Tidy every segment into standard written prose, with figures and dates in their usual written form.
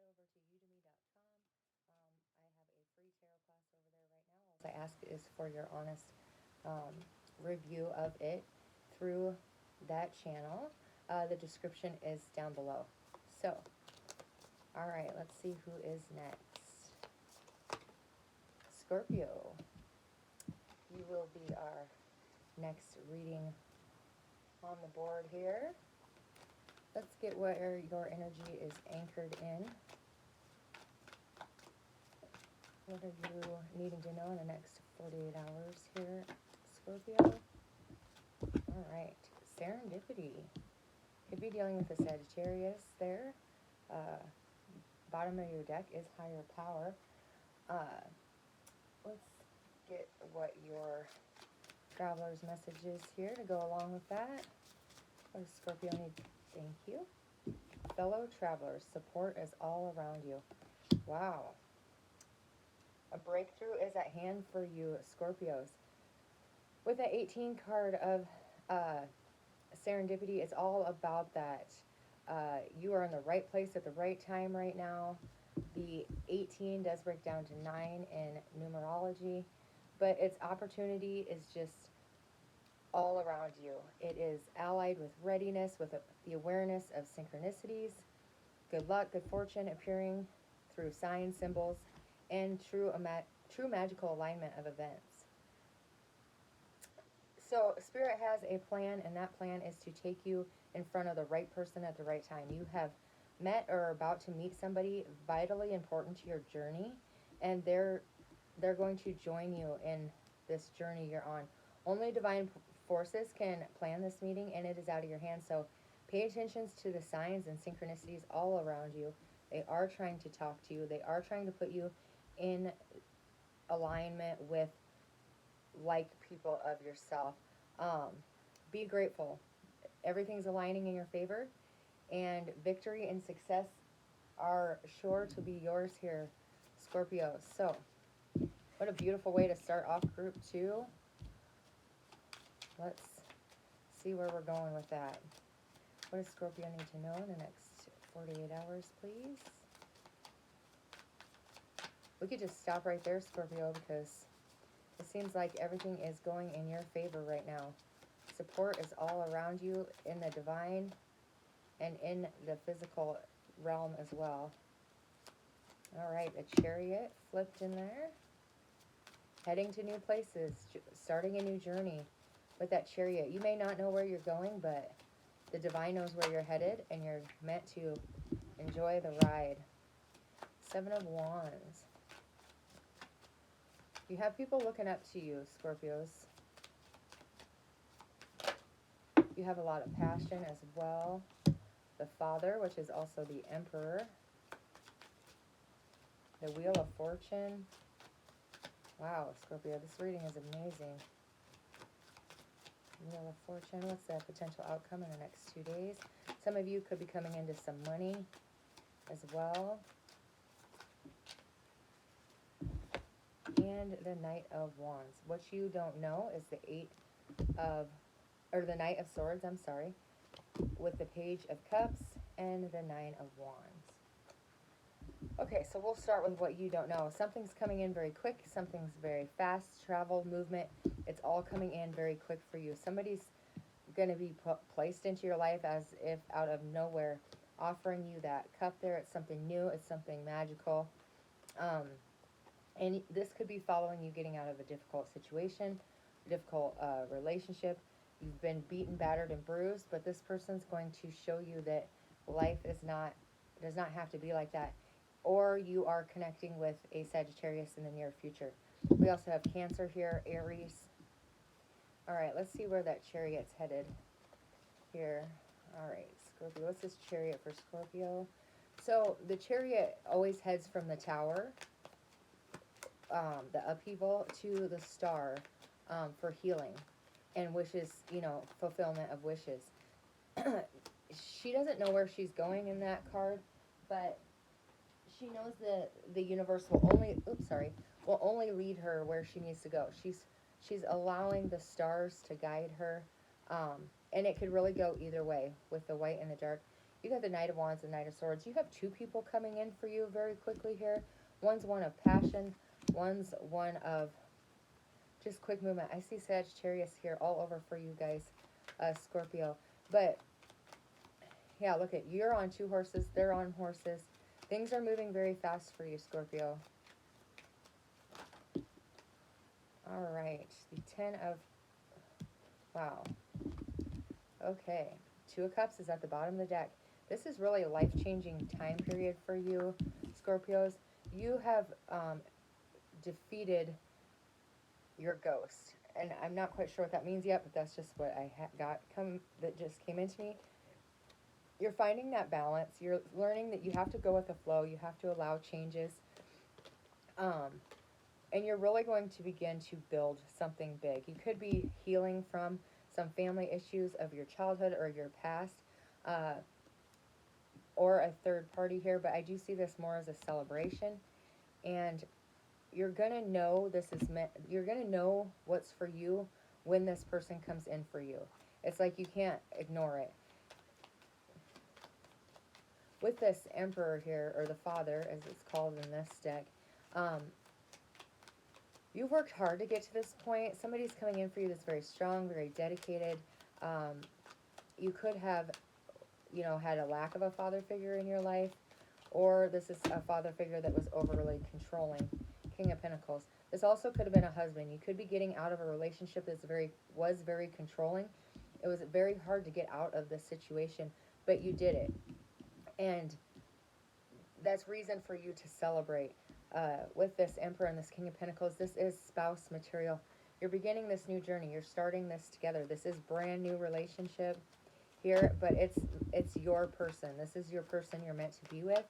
head over to udemy.com. I have a free tarot class over there right now. All I ask is for your honest um, review of it through that channel. The description is down below. So, all right, let's see who is next. Scorpio, you will be our next reading on the board here. Let's get where your energy is anchored in. What are you needing to know in the next 48 hours here, Scorpio? All right, serendipity. Could be dealing with a Sagittarius there. Bottom of your deck is higher power. Let's get what your traveler's message is here to go along with that. What does Scorpio need? Thank you. Fellow travelers, support is all around you. Wow. A breakthrough is at hand for you, Scorpios. With the 18 card of serendipity, it's all about that. You are in the right place at the right time right now. The 18 does break down to 9 in numerology, but its opportunity is just all around you. It is allied with readiness, with the awareness of synchronicities, good luck, good fortune appearing through signs, symbols, and true magical alignment of events. So Spirit has a plan, and that plan is to take you in front of the right person at the right time. You have met or are about to meet somebody vitally important to your journey, and they're going to join you in this journey you're on. Only divine forces can plan this meeting, and it is out of your hands. So pay attention to the signs and synchronicities all around you. They are trying to talk to you. They are trying to put you in alignment with like people of yourself. Be grateful. Everything's aligning in your favor, and victory and success are sure to be yours here, Scorpio. So, what a beautiful way to start off group 2. Let's see where we're going with that. What does Scorpio need to know in the next 48 hours, please? We could just stop right there, Scorpio, because it seems like everything is going in your favor right now. Support is all around you in the divine and in the physical realm as well. All right, a Chariot flipped in there. Heading to new places, starting a new journey with that Chariot. You may not know where you're going, but the divine knows where you're headed, and you're meant to enjoy the ride. 7 of Wands. You have people looking up to you, Scorpios. You have a lot of passion as well. The Father, which is also the Emperor. The Wheel of Fortune. Wow, Scorpio, this reading is amazing. Wheel of Fortune, what's the potential outcome in the next 2 days? Some of you could be coming into some money as well. And the Knight of Wands. What you don't know is the the Knight of Swords, I'm sorry, with the Page of Cups and the 9 of Wands. Okay, so we'll start with what you don't know. Something's coming in very quick. Something's very fast. Travel, movement. It's all coming in very quick for you. Somebody's going to be placed into your life as if out of nowhere, offering you that cup there. It's something new. It's something magical. And this could be following you getting out of a difficult situation, difficult relationship. You've been beaten, battered, and bruised, but this person's going to show you that life does not have to be like that. Or you are connecting with a Sagittarius in the near future. We also have Cancer here, Aries. All right, let's see where that Chariot's headed here. All right, Scorpio. What's this Chariot for Scorpio? So the Chariot always heads from the Tower, the upheaval, to the Star for healing and wishes, fulfillment of wishes. She doesn't know where she's going in that card, but she knows that the universe will only lead her where she needs to go. She's allowing the stars to guide her, and it could really go either way with the white and the dark. You got the Knight of Wands and Knight of Swords. You have two people coming in for you very quickly here. One's one of passion. One's one of just quick movement. I see Sagittarius here all over for you guys, Scorpio. But, yeah, look at, you're on two horses. They're on horses. Things are moving very fast for you, Scorpio. All right. The 10 of... Wow. Okay. Two of Cups is at the bottom of the deck. This is really a life-changing time period for you, Scorpios. You have defeated your ghost. And I'm not quite sure what that means yet, but that's just what I that just came into me. You're finding that balance. You're learning that you have to go with the flow. You have to allow changes. And you're really going to begin to build something big. You could be healing from some family issues of your childhood or your past, or a third party here, but I do see this more as a celebration. And you're going to know you're going to know what's for you when this person comes in for you. It's like you can't ignore it. With this Emperor here, or the Father, as it's called in this deck, you've worked hard to get to this point. Somebody's coming in for you that's very strong, very dedicated. You could have, had a lack of a father figure in your life, or this is a father figure that was overly controlling. King of Pentacles. This also could have been a husband. You could be getting out of a relationship that was very controlling. It was very hard to get out of this situation, but you did it. And that's reason for you to celebrate. With this Emperor and this King of Pentacles, this is spouse material. You're beginning this new journey. You're starting this together. This is brand new relationship here, but it's your person. This is your person you're meant to be with.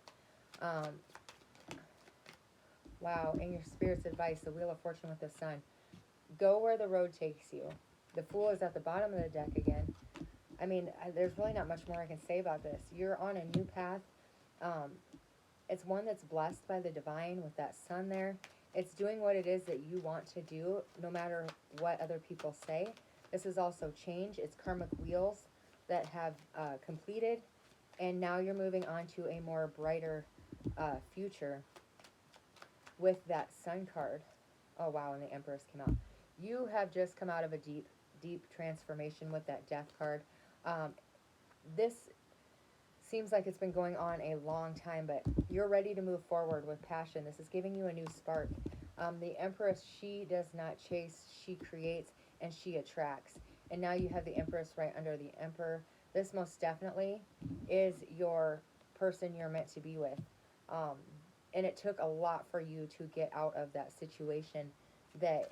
Wow, and your Spirit's advice, the Wheel of Fortune with the Sun. Go where the road takes you. The Fool is at the bottom of the deck again. I mean, there's really not much more I can say about this. You're on a new path. It's one that's blessed by the divine with that sun there. It's doing what it is that you want to do, no matter what other people say. This is also change. It's karmic wheels that have completed, and now you're moving on to a more brighter future with that Sun card. Oh, wow, and the Empress came out. You have just come out of a deep, deep transformation with that Death card. This seems like it's been going on a long time, but you're ready to move forward with passion. This is giving you a new spark. The Empress, she does not chase, she creates, and she attracts. And now you have the Empress right under the Emperor. This most definitely is your person you're meant to be with. And it took a lot for you to get out of that situation that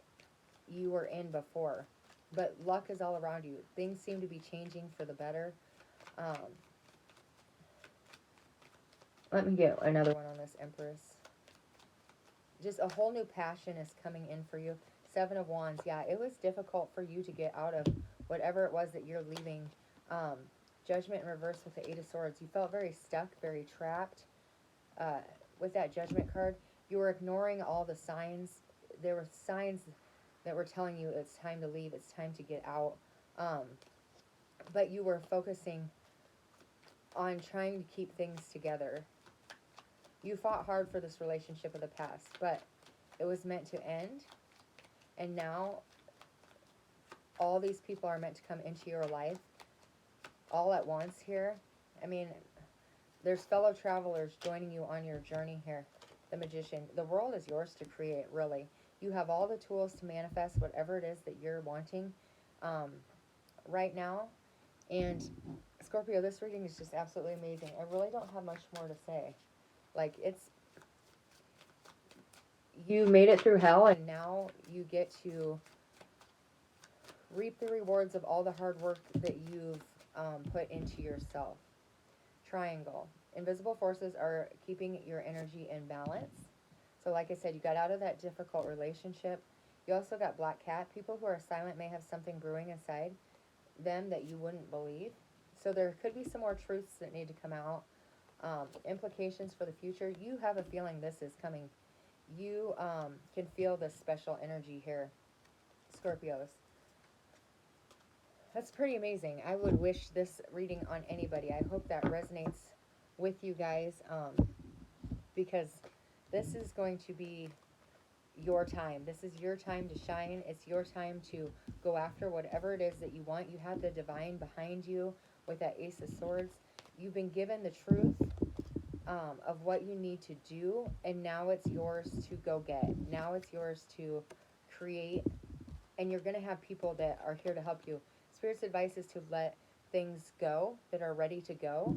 you were in before. But luck is all around you. Things seem to be changing for the better. Let me get another one on this Empress. Just a whole new passion is coming in for you. 7 of Wands. Yeah, it was difficult for you to get out of whatever it was that you're leaving. Judgment in reverse with the 8 of Swords. You felt very stuck, very trapped. With that Judgment card, you were ignoring all the signs. There were signs that were telling you it's time to leave, it's time to get out. But you were focusing on trying to keep things together. You fought hard for this relationship of the past, but it was meant to end. And now all these people are meant to come into your life all at once here. I mean, there's fellow travelers joining you on your journey here. The Magician. The world is yours to create, really. You have all the tools to manifest whatever it is that you're wanting right now. And Scorpio, this reading is just absolutely amazing. I really don't have much more to say. Like, you made it through hell, and now you get to reap the rewards of all the hard work that you've put into yourself. Triangle. Invisible forces are keeping your energy in balance. So like I said, you got out of that difficult relationship. You also got Black Cat. People who are silent may have something brewing inside them that you wouldn't believe. So there could be some more truths that need to come out. Implications for the future. You have a feeling this is coming. You can feel this special energy here, Scorpios. That's pretty amazing. I would wish this reading on anybody. I hope that resonates with you guys, because this is going to be your time. This is your time to shine. It's your time to go after whatever it is that you want. You have the divine behind you with that Ace of Swords. You've been given the truth of what you need to do, and now it's yours to go get. Now it's yours to create, and you're going to have people that are here to help you. Spirit's advice is to let things go that are ready to go,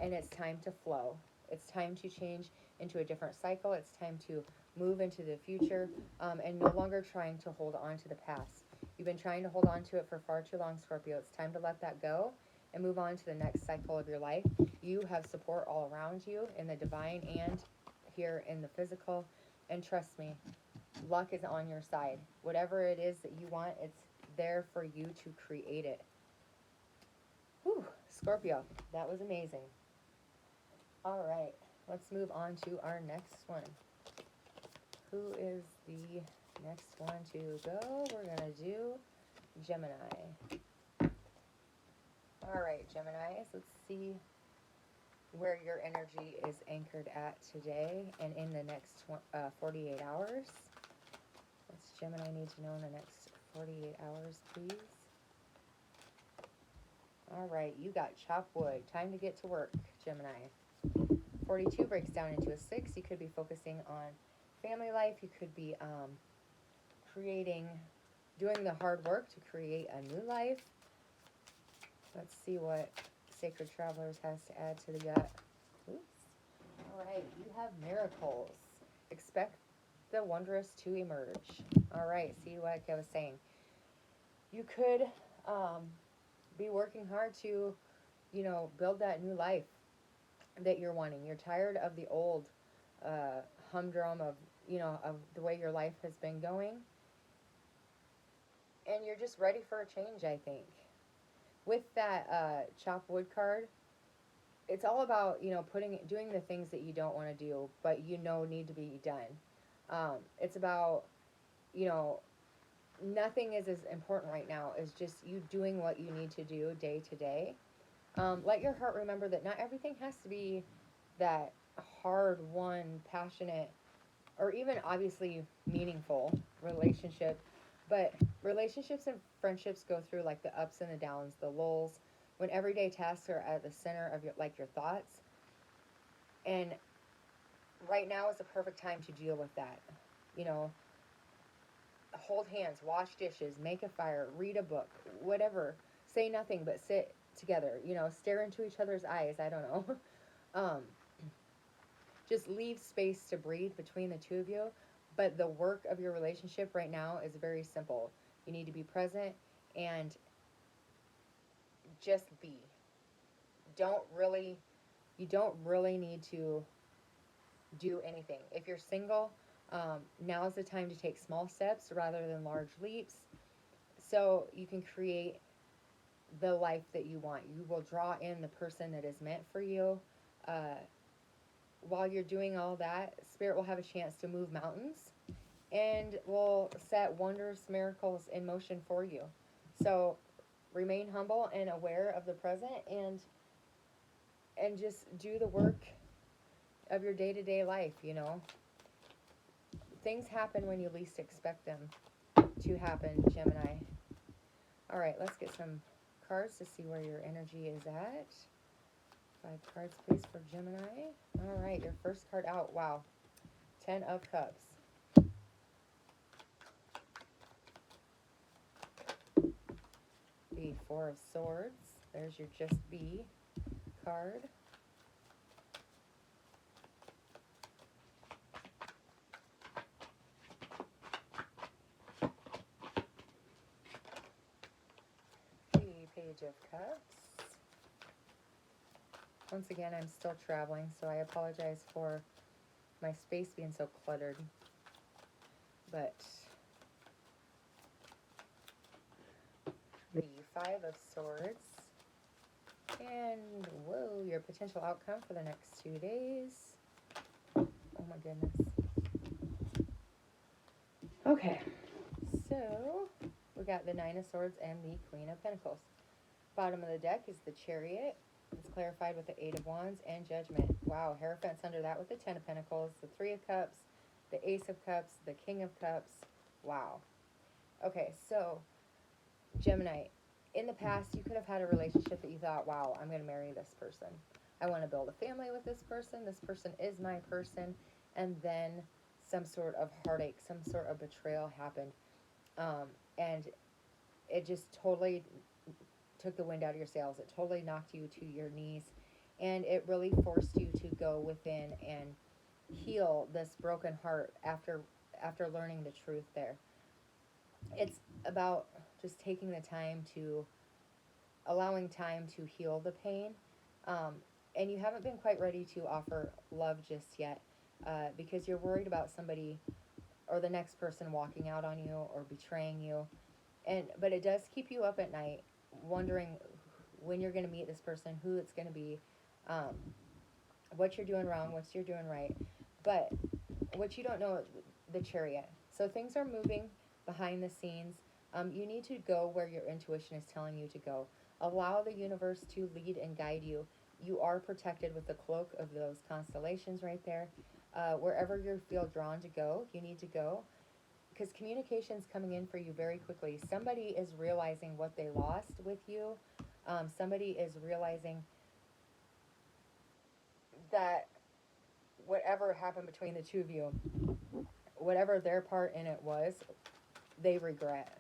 and it's time to flow. It's time to change into a different cycle. It's time to move into the future, and no longer trying to hold on to the past. You've been trying to hold on to it for far too long, Scorpio. It's time to let that go and move on to the next cycle of your life. You have support all around you in the divine and here in the physical. And trust me, luck is on your side. Whatever it is that you want, it's there for you to create it. Whew, Scorpio, that was amazing. All right, let's move on to our next one. Who is the next one to go? We're going to do Gemini. All right, Geminis, let's see where your energy is anchored at today and in the next 48 hours. What's Gemini need to know in the next 48 hours, please? All right, you got chop wood. Time to get to work, Gemini. 42 breaks down into a 6. You could be focusing on family life. You could be doing the hard work to create a new life. Let's see what Sacred Travelers has to add to the gut. Oops. All right, you have miracles. Expect the wondrous to emerge. All right, see what I was saying. You could be working hard to, build that new life that you're wanting. You're tired of the old humdrum of, of the way your life has been going. And you're just ready for a change, I think. With that chop wood card, it's all about, doing the things that you don't want to do, but need to be done. It's about, nothing is as important right now as just you doing what you need to do day to day. Let your heart remember that not everything has to be that hard won, passionate, or even obviously meaningful relationship. But relationships and friendships go through like the ups and the downs, the lulls, when everyday tasks are at the center of your thoughts. And right now is the perfect time to deal with that. Hold hands, wash dishes, make a fire, read a book, whatever. Say nothing but sit together, stare into each other's eyes. I don't know. Just leave space to breathe between the two of you. But the work of your relationship right now is very simple. You need to be present and just be. You don't really need to do anything. If you're single, now is the time to take small steps rather than large leaps, so you can create the life that you want. You will draw in the person that is meant for you. While you're doing all that, Spirit will have a chance to move mountains and will set wondrous miracles in motion for you. So remain humble and aware of the present, and just do the work of your day-to-day life. Things happen when you least expect them to happen, Gemini. All right, let's get some cards to see where your energy is at. 5 cards, please, for Gemini. All right, your first card out. Wow. 10 of Cups. The 4 of Swords. There's your Just Be card. The Page of Cups. Once again, I'm still traveling, so I apologize for my space being so cluttered. But the 5 of Swords. And, whoa, your potential outcome for the next 2 days. Oh my goodness. Okay, so we got the 9 of Swords and the Queen of Pentacles. Bottom of the deck is the Chariot. It's clarified with the Eight of Wands and Judgment. Wow, Hierophant's under that with the Ten of Pentacles, the Three of Cups, the Ace of Cups, the King of Cups. Wow. Okay, so Gemini, in the past, you could have had a relationship that you thought, wow, I'm going to marry this person. I want to build a family with this person. This person is my person. And then some sort of heartache, some sort of betrayal happened. And it just totally took the wind out of your sails. It totally knocked you to your knees. And it really forced you to go within and heal this broken heart after learning the truth there. It's about just taking the time to, allowing time to heal the pain. And you haven't been quite ready to offer love just yet because you're worried about somebody or the next person walking out on you or betraying you. But it does keep you up at night wondering when you're going to meet this person, who it's going to be, what you're doing wrong, what you're doing right. But what you don't know, the Chariot. So things are moving behind the scenes. You need to go where your intuition is telling you to go. Allow the universe to lead and guide you. You are protected with the cloak of those constellations right there. Wherever you feel drawn to go, you need to go. Because communication's coming in for you very quickly. Somebody is realizing what they lost with you. Somebody is realizing that whatever happened between the two of you, whatever their part in it was, they regret.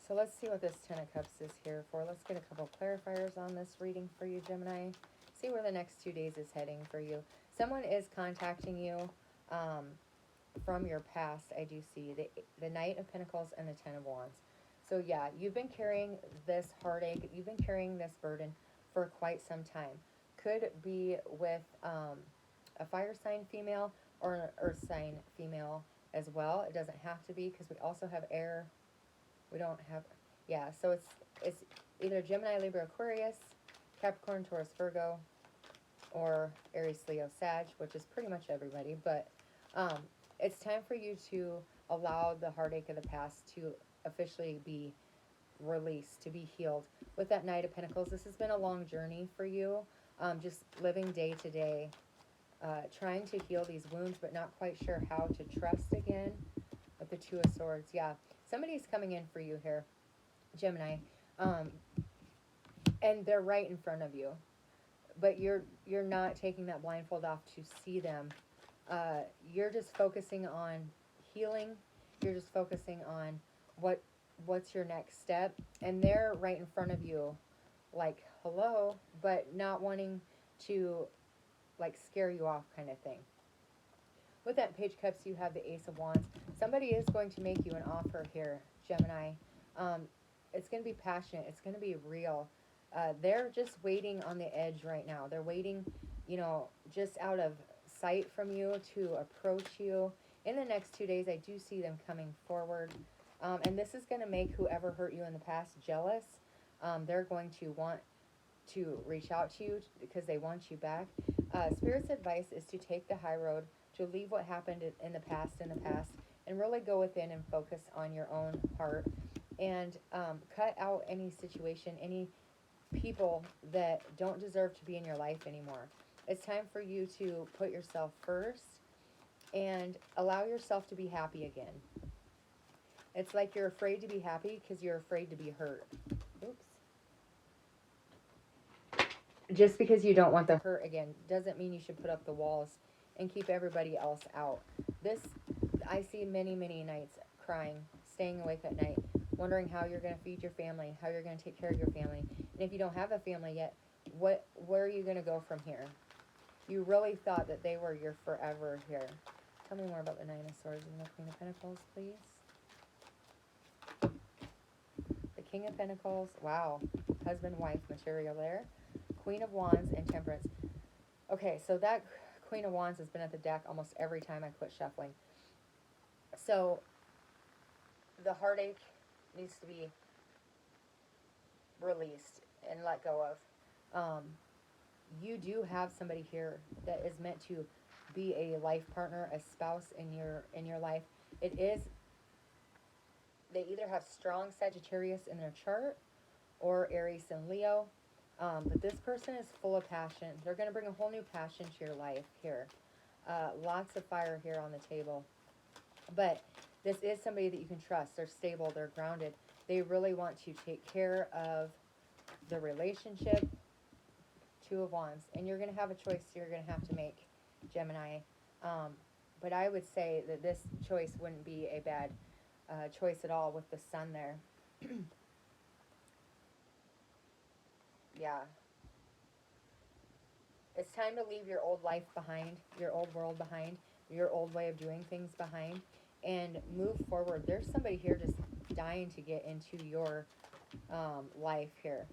So let's see what this Ten of Cups is here for. Let's get a couple clarifiers on this reading for you, Gemini. See where the next 2 days is heading for you. Someone is contacting you from your past. I do see the Knight of Pentacles and the Ten of Wands. So yeah, you've been carrying this heartache. You've been carrying this burden for quite some time. Could be with a fire sign female or an earth sign female as well. It doesn't have to be because we also have air. We don't have, yeah, so it's either Gemini, Libra, Aquarius, Capricorn, Taurus, Virgo, or Aries, Leo, Sag, which is pretty much everybody. But it's time for you to allow the heartache of the past to officially be released, to be healed. With that Knight of Pentacles, this has been a long journey for you, just living day to day, trying to heal these wounds, but not quite sure how to trust again. With the Two of Swords, yeah. Somebody's coming in for you here, Gemini, and they're right in front of you, but you're not taking that blindfold off to see them. You're just focusing on healing. You're just focusing on what's your next step, and they're right in front of you, like hello, but not wanting to like scare you off, kind of thing. With that Page of Cups, you have the Ace of Wands. Somebody is going to make you an offer here, Gemini. It's going to be passionate. It's going to be real. They're just waiting on the edge right now. They're waiting, just out of sight from you to approach you. In the next 2 days, I do see them coming forward. And this is going to make whoever hurt you in the past jealous. They're going to want to reach out to you because they want you back. Spirit's advice is to take the high road, to leave what happened in the past, and really go within and focus on your own heart, and cut out any situation, any people that don't deserve to be in your life anymore. It's time for you to put yourself first and allow yourself to be happy again. It's like you're afraid to be happy because you're afraid to be hurt. Oops. Just because you don't want the hurt again doesn't mean you should put up the walls and keep everybody else out. I see many, many nights crying, staying awake at night, wondering how you're going to feed your family, how you're going to take care of your family. And if you don't have a family yet, where are you going to go from here? You really thought that they were your forever here. Tell me more about the Nine of Swords and the Queen of Pentacles, please. The King of Pentacles, wow, husband-wife material there. Queen of Wands and Temperance. Okay, so that Queen of Wands has been at the deck almost every time I quit shuffling. So the heartache needs to be released and let go of. You do have somebody here that is meant to be a life partner, a spouse in your life. They either have strong Sagittarius in their chart, Aries and Leo. But this person is full of passion. They're going to bring a whole new passion to your life here. Lots of fire here on the table. But this is somebody that you can trust. They're stable. They're grounded. They really want to take care of the relationship. Two of Wands. And you're going to have a choice you're going to have to make, Gemini. But I would say that this choice wouldn't be a bad choice at all with the sun there. Yeah. It's time to leave your old life behind, your old world behind, your old way of doing things behind, and move forward. There's somebody here just dying to get into your life here.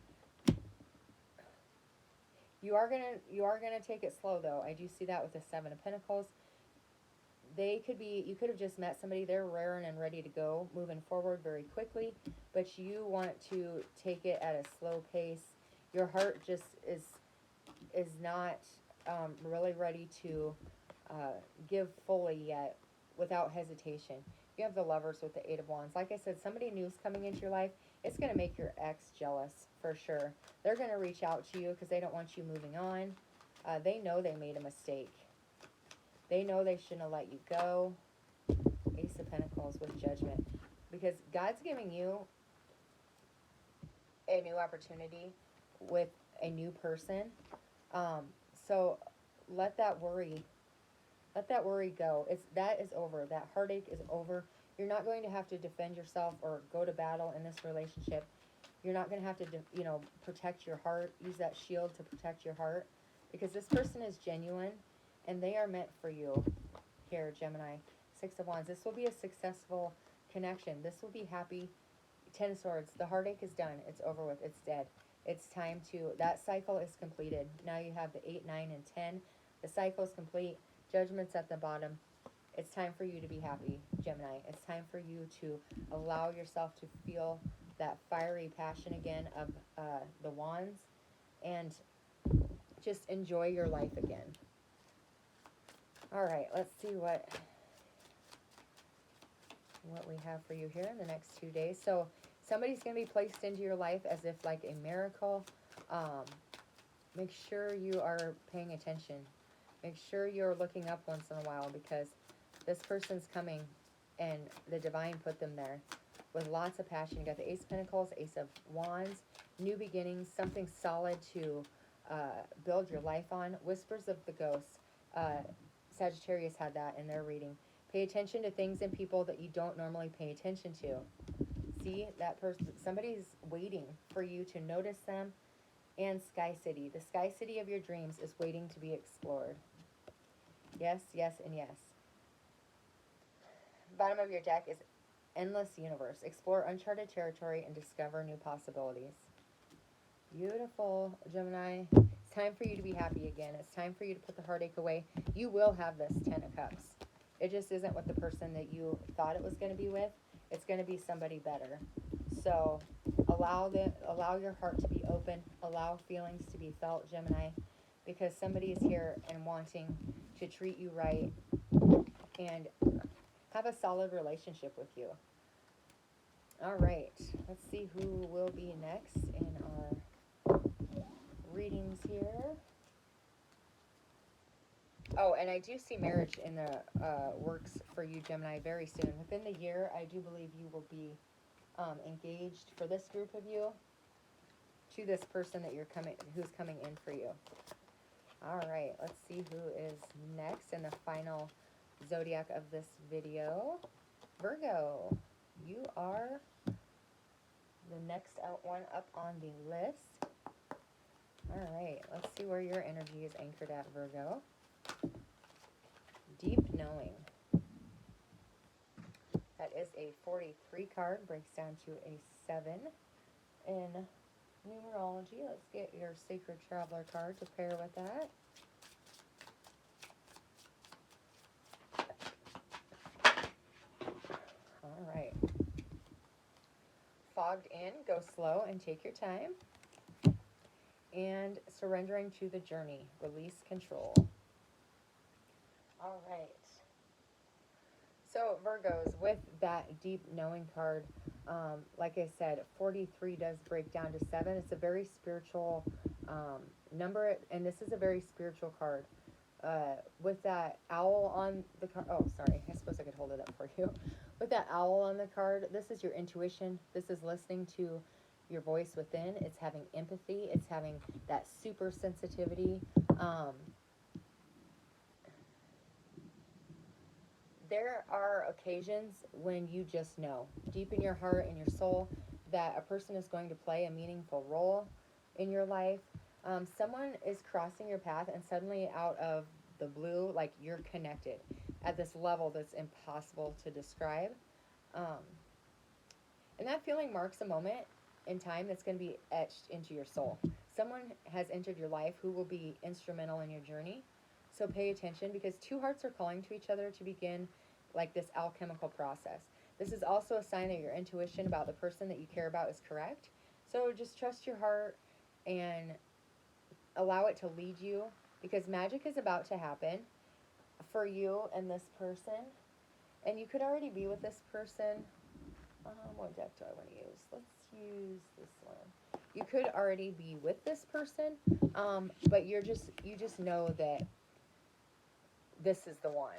You are gonna take it slow though. I do see that with the Seven of Pentacles. You could have just met somebody. They're raring and ready to go, moving forward very quickly, but you want to take it at a slow pace. Your heart just is not really ready to give fully yet, without hesitation. You have the Lovers with the Eight of Wands. Like I said, somebody new is coming into your life. It's going to make your ex jealous for sure. They're going to reach out to you because they don't want you moving on. They know they made a mistake. They know they shouldn't have let you go. Ace of Pentacles with Judgment. Because God's giving you a new opportunity with a new person. So let that worry go. That is over. That heartache is over. You're not going to have to defend yourself or go to battle in this relationship. You're not going to have to, protect your heart. Use that shield to protect your heart. Because this person is genuine. And they are meant for you here, Gemini. Six of Wands. This will be a successful connection. This will be happy. Ten of Swords. The heartache is done. It's over with. It's dead. It's time to... That cycle is completed. Now you have the 8, 9, and 10. The cycle is complete. Judgment's at the bottom. It's time for you to be happy, Gemini. It's time for you to allow yourself to feel that fiery passion again of the Wands. And just enjoy your life again. All right, let's see what we have for you here in the next 2 days. So somebody's going to be placed into your life as if like a miracle. Make sure you are paying attention. Make sure you're looking up once in a while, because this person's coming and the divine put them there with lots of passion. You got the Ace of Pentacles, Ace of Wands, new beginnings, something solid to build your life on. Whispers of the Ghost. Sagittarius had that in their reading. Pay attention to things and people that you don't normally pay attention to. See, that person, somebody's waiting for you to notice them. And Sky City. The Sky City of your dreams is waiting to be explored. Yes, yes, and yes. Bottom of your deck is Endless Universe. Explore uncharted territory and discover new possibilities. Beautiful, Gemini. It's time for you to be happy again. It's time for you to put the heartache away. You will have this 10 of Cups. It just isn't with the person that you thought it was going to be with. It's going to be somebody better. So allow your heart to be open. Allow feelings to be felt, Gemini, because somebody is here and wanting to treat you right and have a solid relationship with you. All right, let's see who will be next in our readings here. Oh, and I do see marriage in the works for you, Gemini, very soon. Within the year, I do believe you will be engaged, for this group of you, to this person that who's coming in for you. All right, let's see who is next in the final zodiac of this video. Virgo, you are the next one up on the list. All right, let's see where your energy is anchored at, Virgo. Deep knowing. That is a 43 card, breaks down to a 7 in numerology. Let's get your Sacred Traveler card to pair with that. All right. Fogged in, go slow and take your time. And surrendering to the journey, release control. All right. So Virgos, with that deep knowing card, like I said, 43 does break down to 7. It's a very spiritual number, and this is a very spiritual card. With that owl on the card, oh, sorry, I suppose I could hold it up for you. With that owl on the card, this is your intuition. This is listening to your voice within. It's having empathy. It's having that super sensitivity. Um, there are occasions when you just know deep in your heart and your soul that a person is going to play a meaningful role in your life. Someone is crossing your path, and suddenly, out of the blue, like you're connected at this level that's impossible to describe. Um, and that feeling marks a moment in time that's going to be etched into your soul. Someone has entered your life who will be instrumental in your journey. So pay attention, because two hearts are calling to each other to begin like this alchemical process. This is also a sign that your intuition about the person that you care about is correct. So just trust your heart and allow it to lead you, because magic is about to happen for you and this person. And you could already be with this person. What deck do I want to use? Let's use this one. You could already be with this person, but you just know that this is the one.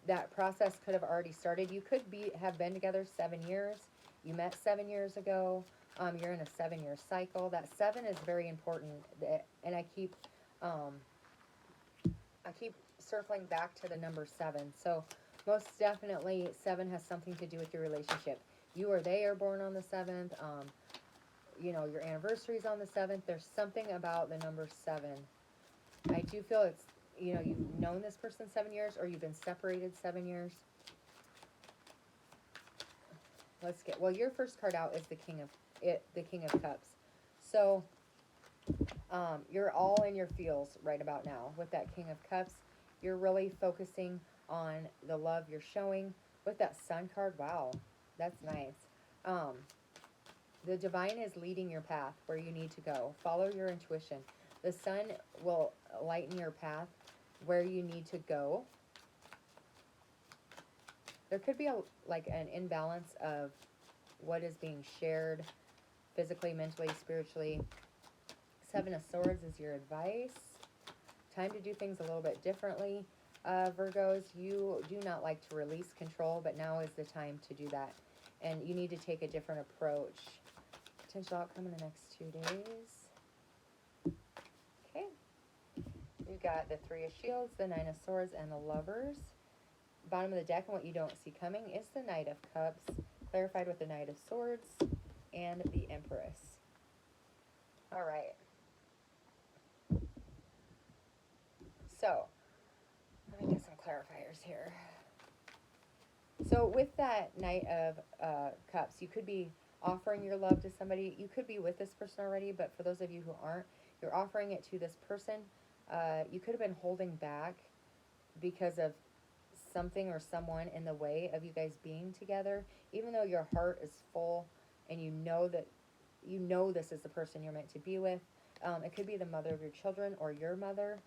That process could have already started. You could have been together 7 years. You met 7 years ago. You're in a 7-year cycle. That 7 is very important, and I keep circling back to the number 7. So most definitely 7 has something to do with your relationship. You or they are born on the 7th. Your anniversary is on the 7th. There's something about the number 7. I do feel it's, you've known this person 7 years, or you've been separated 7 years. Your first card out is the King of Cups. So you're all in your feels right about now with that King of Cups. You're really focusing on the love you're showing. With that Sun card, wow, that's nice. The divine is leading your path where you need to go. Follow your intuition. The sun will lighten your path where you need to go. There could be an imbalance of what is being shared physically, mentally, spiritually. 7 of Swords is your advice. Time to do things a little bit differently. Virgos, you do not like to release control, but now is the time to do that. And you need to take a different approach. Potential outcome in the next 2 days. Okay. You've got the 3 of Shields, the 9 of Swords, and the Lovers. Bottom of the deck, and what you don't see coming is the Knight of Cups, clarified with the Knight of Swords and the Empress. All right. So, let me get some clarifiers here. So with that Knight of Cups, you could be offering your love to somebody. You could be with this person already, but for those of you who aren't, you're offering it to this person. You could have been holding back because of something or someone in the way of you guys being together, even though your heart is full and you know this is the person you're meant to be with. It could be the mother of your children or your mother,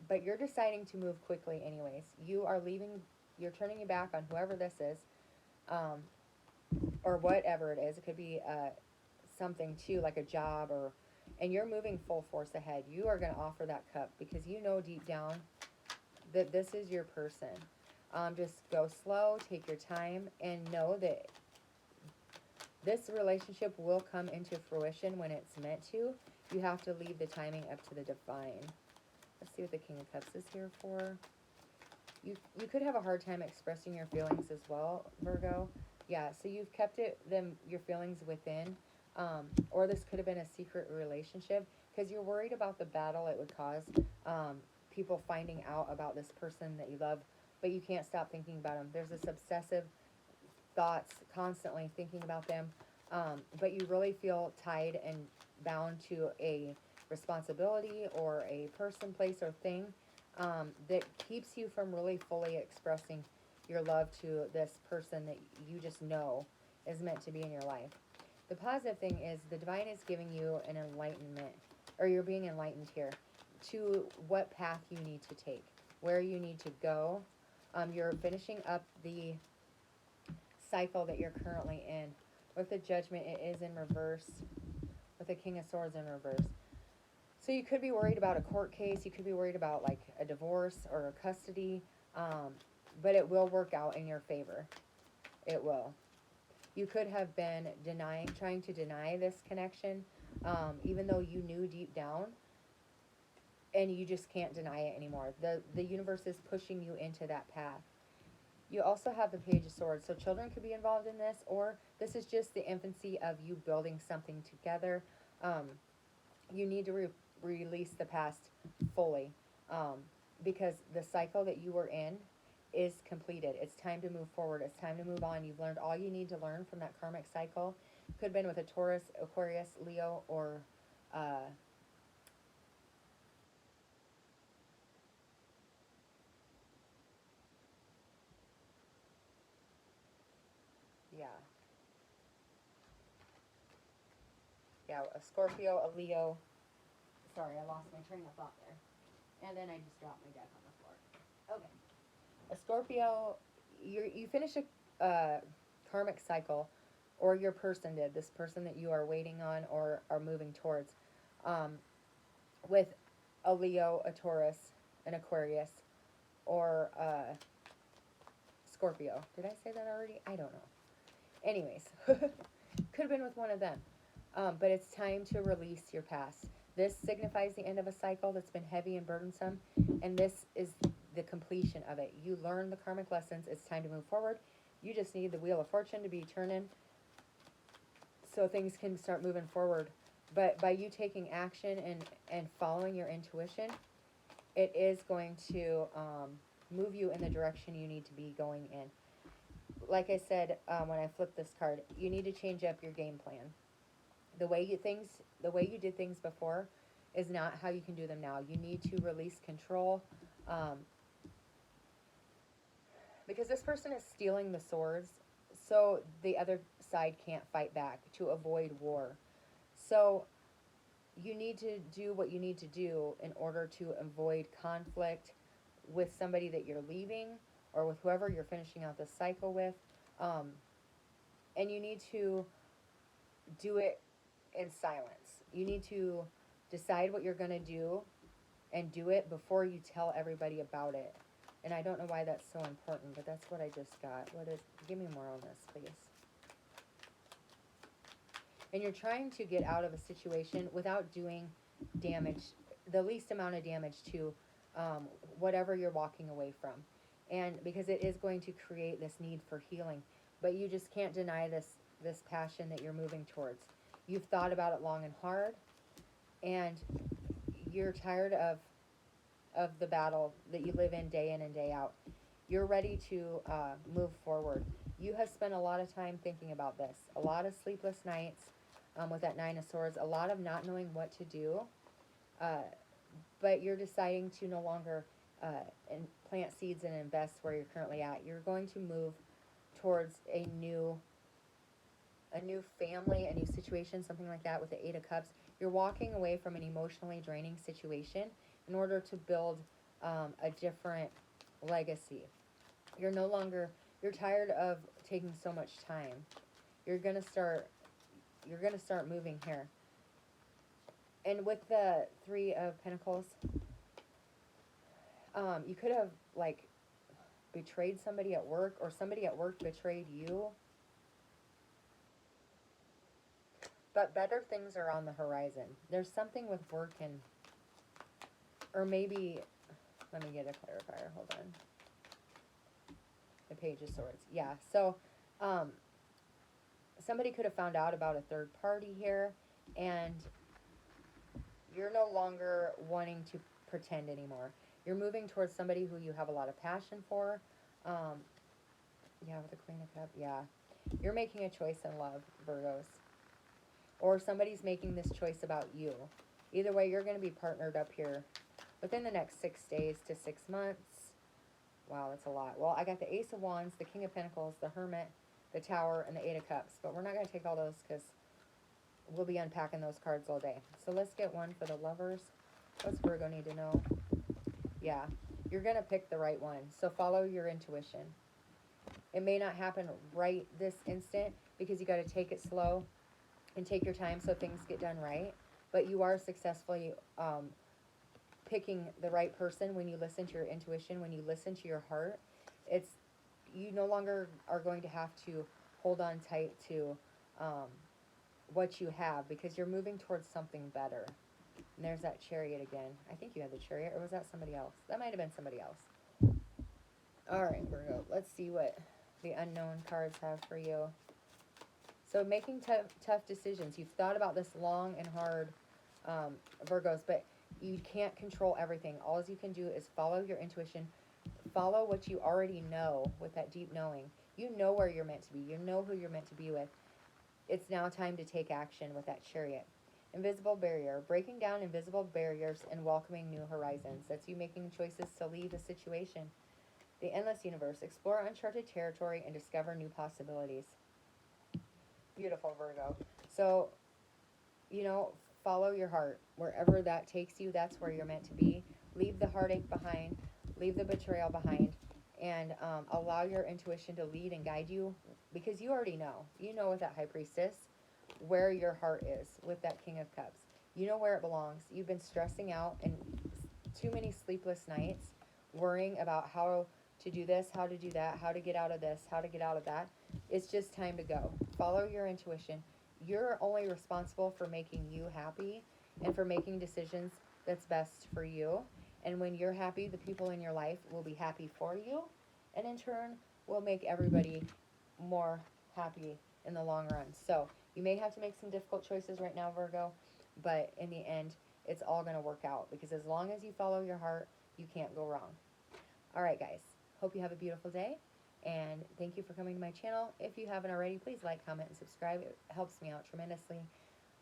but you're deciding to move quickly anyways. You're turning your back on whoever this is, or whatever it is. It could be something too, like a job, and you're moving full force ahead. You are going to offer that cup because you know deep down that this is your person. Just go slow, take your time, and know that this relationship will come into fruition when it's meant to. You have to leave the timing up to the divine. Let's see what the King of Cups is here for. You could have a hard time expressing your feelings as well, Virgo. Yeah, so you've kept your feelings within, or this could have been a secret relationship because you're worried about the battle it would cause, people finding out about this person that you love, but you can't stop thinking about them. There's this obsessive thoughts constantly thinking about them, but you really feel tied and bound to a responsibility or a person, place, or thing that keeps you from really fully expressing your love to this person that you just know is meant to be in your life. The positive thing is the divine is giving you an enlightenment, or you're being enlightened here, to what path you need to take, where you need to go. You're finishing up the cycle that you're currently in. With the Judgment, it is in reverse. With the King of Swords in reverse. So you could be worried about a court case. You could be worried about like a divorce or a custody. But it will work out in your favor. It will. You could have been trying to deny this connection, even though you knew deep down, and you just can't deny it anymore. The universe is pushing you into that path. You also have the Page of Swords, so children could be involved in this, or this is just the infancy of you building something together. You need to release the past fully, because the cycle that you were in is completed. It's time to move forward. It's time to move on. You've learned all you need to learn from that karmic cycle. Could have been with a Taurus, Aquarius, Leo, or yeah, a Scorpio, a Leo. Sorry, I lost my train of thought there, and then I just dropped my deck on the floor. Okay, a Scorpio, you finish a karmic cycle, or your person did. This person that you are waiting on or are moving towards, with a Leo, a Taurus, an Aquarius, or Scorpio. Did I say that already? I don't know. Anyways, could have been with one of them. But it's time to release your past. This signifies the end of a cycle that's been heavy and burdensome, and this is the completion of it. You learn the karmic lessons. It's time to move forward. You just need the Wheel of Fortune to be turning so things can start moving forward. But by you taking action and following your intuition, it is going to move you in the direction you need to be going in. Like I said, when I flipped this card, you need to change up your game plan. The way you did things before is not how you can do them now. You need to release control, because this person is stealing the swords, so the other side can't fight back, to avoid war. So you need to do what you need to do in order to avoid conflict with somebody that you're leaving, or with whoever you're finishing out the cycle with. And you need to do it in silence. You need to decide what you're going to do and do it before you tell everybody about it. And I don't know why that's so important, but that's what I just got. Give me more on this, please. And you're trying to get out of a situation without doing damage, the least amount of damage to whatever you're walking away from. And because it is going to create this need for healing. But you just can't deny this passion that you're moving towards. You've thought about it long and hard, and you're tired of the battle that you live in and day out. You're ready to move forward. You have spent a lot of time thinking about this. A lot of sleepless nights with that Nine of Swords. A lot of not knowing what to do. But you're deciding to no longer plant seeds and invest where you're currently at. You're going to move towards a new family, a new situation, something like that with the Eight of Cups. You're walking away from an emotionally draining situation in order to build a different legacy. You're tired of taking so much time. You're gonna start moving here. And with the Three of Pentacles, you could have like betrayed somebody at work, or somebody at work betrayed you. But better things are on the horizon. There's something with work or maybe, let me get a clarifier, hold on. The Page of Swords, yeah. So, somebody could have found out about a third party here, and you're no longer wanting to pretend anymore. You're moving towards somebody who you have a lot of passion for. Yeah, with the Queen of Cups, yeah. You're making a choice in love, Virgos. Or somebody's making this choice about you. Either way, you're going to be partnered up here within the next 6 days to 6 months. Wow, that's a lot. Well, I got the Ace of Wands, the King of Pentacles, the Hermit, the Tower, and the Eight of Cups. But we're not going to take all those because we'll be unpacking those cards all day. So let's get one for the lovers. What's Virgo need to know? Yeah. you're going to pick the right one. So follow your intuition. It may not happen right this instant because you got to take it slow and take your time so things get done right. But you are successfully picking the right person when you listen to your intuition, when you listen to your heart. It's you no longer are going to have to hold on tight to what you have because you're moving towards something better. And there's that Chariot again. I think you had the Chariot, or was that somebody else? That might have been somebody else. All right, Virgo. Let's see what the unknown cards have for you. So making tough decisions. You've thought about this long and hard, Virgos, but you can't control everything. All you can do is follow your intuition. Follow what you already know with that deep knowing. You know where you're meant to be. You know who you're meant to be with. It's now time to take action with that Chariot. Invisible barrier. Breaking down invisible barriers and welcoming new horizons. That's you making choices to leave a situation. The endless universe. Explore uncharted territory and discover new possibilities. Beautiful, Virgo. So, follow your heart. Wherever that takes you, that's where you're meant to be. Leave the heartache behind. Leave the betrayal behind. And allow your intuition to lead and guide you because you already know. You know with that High Priestess where your heart is with that King of Cups. You know where it belongs. You've been stressing out and too many sleepless nights worrying about how to do this, how to do that, how to get out of this, how to get out of that. It's just time to go. Follow your intuition. You're only responsible for making you happy and for making decisions that's best for you. And when you're happy, the people in your life will be happy for you. And in turn, will make everybody more happy in the long run. So you may have to make some difficult choices right now, Virgo. But in the end, it's all going to work out. Because as long as you follow your heart, you can't go wrong. All right, guys. Hope you have a beautiful day. And thank you for coming to my channel. If you haven't already, please like, comment, and subscribe. It helps me out tremendously.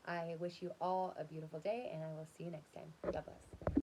I wish you all a beautiful day, and I will see you next time. God bless.